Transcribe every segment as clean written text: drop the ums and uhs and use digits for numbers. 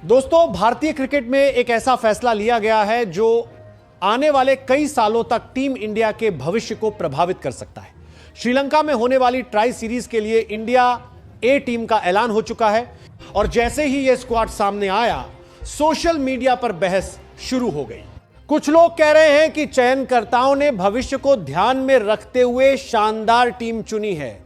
दोस्तों, भारतीय क्रिकेट में एक ऐसा फैसला लिया गया है जो आने वाले कई सालों तक टीम इंडिया के भविष्य को प्रभावित कर सकता है। श्रीलंका में होने वाली ट्राई सीरीज के लिए इंडिया ए टीम का ऐलान हो चुका है और जैसे ही यह स्क्वाड सामने आया, सोशल मीडिया पर बहस शुरू हो गई। कुछ लोग कह रहे हैं कि चयनकर्ताओं ने भविष्य को ध्यान में रखते हुए शानदार टीम चुनी है।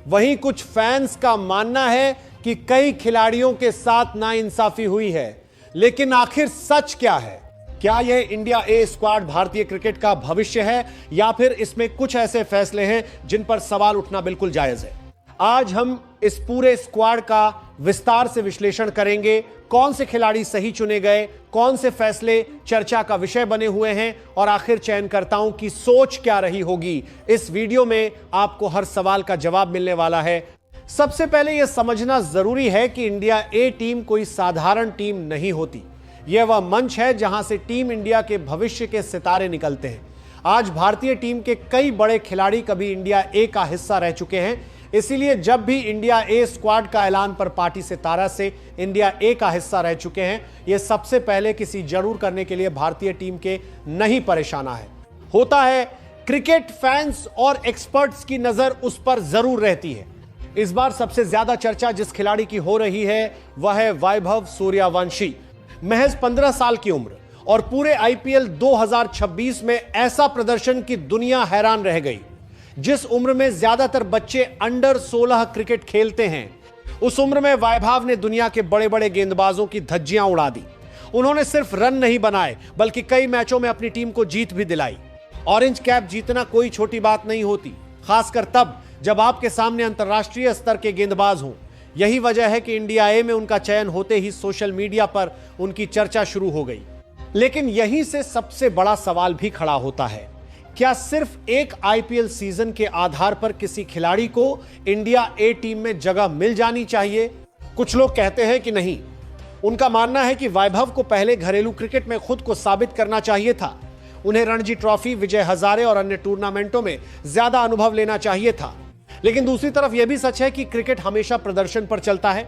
वहीं कुछ फैंस का मानना है कि कई खिलाड़ियों के साथ नाइंसाफी हुई है। लेकिन आखिर सच क्या है? क्या यह इंडिया ए स्क्वाड भारतीय क्रिकेट का भविष्य है या फिर इसमें कुछ ऐसे फैसले हैं जिन पर सवाल उठना बिल्कुल जायज है? आज हम इस पूरे स्क्वाड का विस्तार से विश्लेषण करेंगे। कौन से खिलाड़ी सही चुने गए, कौन से फैसले चर्चा का विषय बने हुए हैं और आखिर चयनकर्ताओं की सोच क्या रही होगी। इस वीडियो में आपको हर सवाल का जवाब मिलने वाला है। सबसे पहले यह समझना जरूरी है कि इंडिया ए टीम कोई साधारण टीम नहीं होती। यह वह मंच है जहां से टीम इंडिया के भविष्य के सितारे निकलते हैं। आज भारतीय टीम के कई बड़े खिलाड़ी कभी इंडिया ए का हिस्सा रह चुके हैं। इसीलिए जब भी इंडिया ए स्क्वाड का ऐलान पर पार्टी सितारा से इंडिया ए का हिस्सा रह चुके हैं, यह सबसे पहले किसी जरूर करने के लिए भारतीय टीम के नहीं परेशाना है। होता है, क्रिकेट फैंस और एक्सपर्ट्स की नजर उस पर जरूर रहती है। इस बार सबसे ज्यादा चर्चा जिस खिलाड़ी की हो रही है वह है वैभव सूर्यवंशी। महज 15 साल की उम्र और पूरे आईपीएल 2026 में ऐसा प्रदर्शन की दुनिया हैरान रह गई। जिस उम्र में ज्यादातर बच्चे अंडर 16 क्रिकेट खेलते हैं, उस उम्र में वैभव ने दुनिया के बड़े बड़े गेंदबाजों की धज्जियां उड़ा दी। उन्होंने सिर्फ रन नहीं बनाए बल्कि कई मैचों में अपनी टीम को जीत भी दिलाई। ऑरेंज कैप जीतना कोई छोटी बात नहीं होती, खासकर तब जब आपके सामने अंतर्राष्ट्रीय स्तर के गेंदबाज हों। यही वजह है कि इंडिया ए में उनका चयन होते ही सोशल मीडिया पर उनकी चर्चा शुरू हो गई। लेकिन यहीं से सबसे बड़ा सवाल भी खड़ा होता है, क्या सिर्फ एक आईपीएल सीजन के आधार पर किसी खिलाड़ी को इंडिया ए टीम में जगह मिल जानी चाहिए? कुछ लोग कहते हैं कि नहीं। उनका मानना है कि वैभव को पहले घरेलू क्रिकेट में खुद को साबित करना चाहिए था। उन्हें रणजी ट्रॉफी, विजय हजारे और अन्य टूर्नामेंटों में ज्यादा अनुभव लेना चाहिए था। लेकिन दूसरी तरफ यह भी सच है कि क्रिकेट हमेशा प्रदर्शन पर चलता है।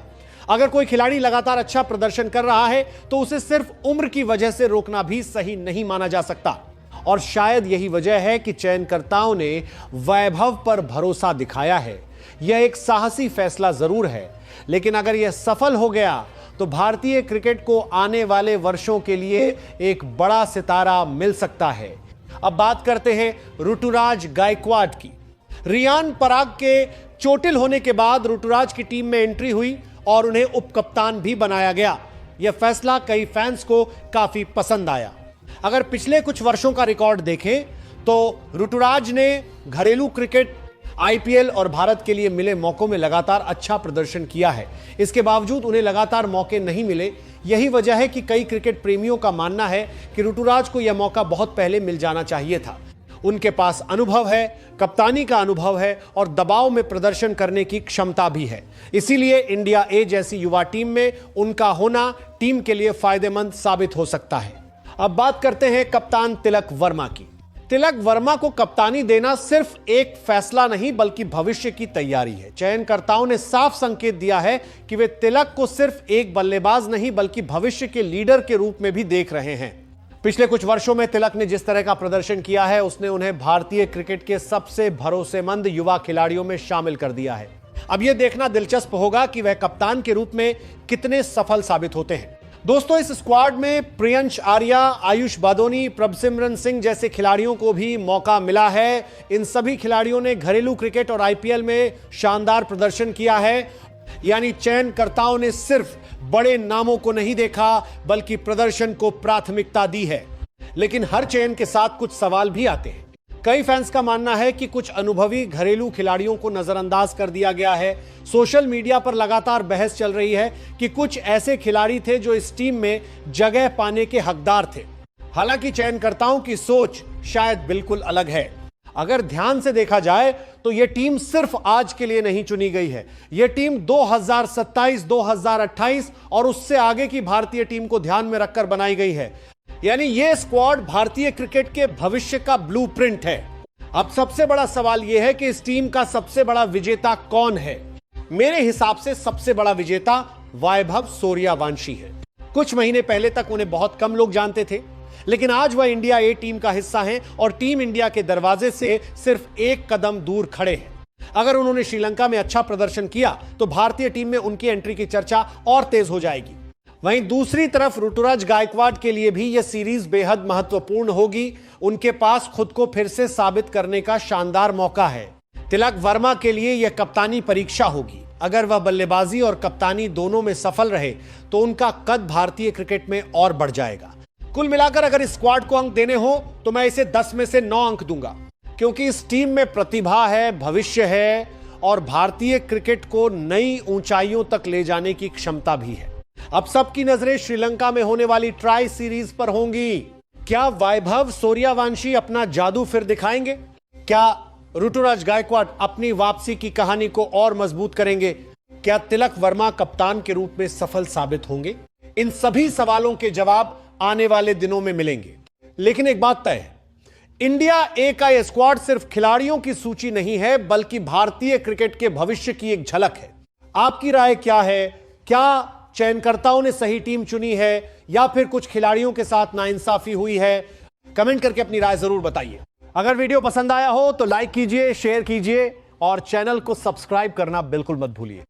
अगर कोई खिलाड़ी लगातार अच्छा प्रदर्शन कर रहा है तो उसे सिर्फ उम्र की वजह से रोकना भी सही नहीं माना जा सकता। और शायद यही वजह है कि चयनकर्ताओं ने वैभव पर भरोसा दिखाया है। यह एक साहसी फैसला जरूर है, लेकिन अगर यह सफल हो गया तो भारतीय क्रिकेट को आने वाले वर्षों के लिए एक बड़ा सितारा मिल सकता है। अब बात करते हैं ऋतुराज गायकवाड की। रियान पराग के चोटिल होने के बाद ऋतुराज की टीम में एंट्री हुई और उन्हें उपकप्तान भी बनाया गया। यह फैसला कई फैंस को काफी पसंद आया। अगर पिछले कुछ वर्षों का रिकॉर्ड देखें तो ऋतुराज ने घरेलू क्रिकेट, आईपीएल और भारत के लिए मिले मौकों में लगातार अच्छा प्रदर्शन किया है। इसके बावजूद उन्हें लगातार मौके नहीं मिले। यही वजह है कि कई क्रिकेट प्रेमियों का मानना है कि ऋतुराज को यह मौका बहुत पहले मिल जाना चाहिए था। उनके पास अनुभव है, कप्तानी का अनुभव है और दबाव में प्रदर्शन करने की क्षमता भी है। इसीलिए इंडिया ए जैसी युवा टीम में उनका होना टीम के लिए फायदेमंद साबित हो सकता है। अब बात करते हैं कप्तान तिलक वर्मा की। तिलक वर्मा को कप्तानी देना सिर्फ एक फैसला नहीं बल्कि भविष्य की तैयारी है। चयनकर्ताओं ने साफ संकेत दिया है कि वे तिलक को सिर्फ एक बल्लेबाज नहीं बल्कि भविष्य के लीडर के रूप में भी देख रहे हैं। पिछले कुछ वर्षों में तिलक ने जिस तरह का प्रदर्शन किया है, उसने उन्हें भारतीय क्रिकेट के सबसे भरोसेमंद युवा खिलाड़ियों में शामिल कर दिया है। अब यह देखना दिलचस्प होगा कि वह कप्तान के रूप में कितने सफल साबित होते हैं। दोस्तों, इस स्क्वाड में प्रियंश आर्या, आयुष बादोनी, प्रभसिमरन सिंह जैसे खिलाड़ियों को भी मौका मिला है। इन सभी खिलाड़ियों ने घरेलू क्रिकेट और आईपीएल में शानदार प्रदर्शन किया है। यानी चयनकर्ताओं ने सिर्फ बड़े नामों को नहीं देखा बल्कि प्रदर्शन को प्राथमिकता दी है। लेकिन हर चयन के साथ कुछ सवाल भी आते हैं। कई फैंस का मानना है कि कुछ अनुभवी घरेलू खिलाड़ियों को नजरअंदाज कर दिया गया है। सोशल मीडिया पर लगातार बहस चल रही है कि कुछ ऐसे खिलाड़ी थे जो इस टीम में जगह पाने के हकदार थे। हालांकि चयनकर्ताओं की सोच शायद बिल्कुल अलग है। अगर ध्यान से देखा जाए तो यह टीम सिर्फ आज के लिए नहीं चुनी गई है। यह टीम 2027, 2028 और उससे आगे की भारतीय टीम को ध्यान में रखकर बनाई गई है। यानी यह स्क्वाड भारतीय क्रिकेट के भविष्य का ब्लूप्रिंट है। अब सबसे बड़ा सवाल यह है कि इस टीम का सबसे बड़ा विजेता कौन है? मेरे हिसाब से सबसे बड़ा विजेता वैभव सूर्यवंशी है। कुछ महीने पहले तक उन्हें बहुत कम लोग जानते थे, लेकिन आज वह इंडिया ए टीम का हिस्सा हैं और टीम इंडिया के दरवाजे से सिर्फ एक कदम दूर खड़े हैं। अगर उन्होंने श्रीलंका में अच्छा प्रदर्शन किया तो भारतीय टीम में उनकी एंट्री की चर्चा और तेज हो जाएगी। वहीं दूसरी तरफ ऋतुराज गायकवाड के लिए भी यह सीरीज बेहद महत्वपूर्ण होगी। उनके पास खुद को फिर से साबित करने का शानदार मौका है। तिलक वर्मा के लिए यह कप्तानी परीक्षा होगी। अगर वह बल्लेबाजी और कप्तानी दोनों में सफल रहे तो उनका कद भारतीय क्रिकेट में और बढ़ जाएगा। कुल मिलाकर अगर इस स्क्वाड को अंक देने हो तो मैं इसे 10 में से 9 अंक दूंगा, क्योंकि इस टीम में प्रतिभा है, भविष्य है और भारतीय क्रिकेट को नई ऊंचाइयों तक ले जाने की क्षमता भी है। अब सबकी नजरें श्रीलंका में होने वाली ट्राई सीरीज पर होंगी। क्या वैभव सूर्यवंशी अपना जादू फिर दिखाएंगे? क्या ऋतुराज गायकवाड अपनी वापसी की कहानी को और मजबूत करेंगे? क्या तिलक वर्मा कप्तान के रूप में सफल साबित होंगे? इन सभी सवालों के जवाब आने वाले दिनों में मिलेंगे। लेकिन एक बात तय है, इंडिया ए का यह स्क्वाड सिर्फ खिलाड़ियों की सूची नहीं है, बल्कि भारतीय क्रिकेट के भविष्य की एक झलक है। आपकी राय क्या है? क्या चयनकर्ताओं ने सही टीम चुनी है या फिर कुछ खिलाड़ियों के साथ नाइंसाफी हुई है? कमेंट करके अपनी राय जरूर बताइए। अगर वीडियो पसंद आया हो तो लाइक कीजिए, शेयर कीजिए और चैनल को सब्सक्राइब करना बिल्कुल मत भूलिए।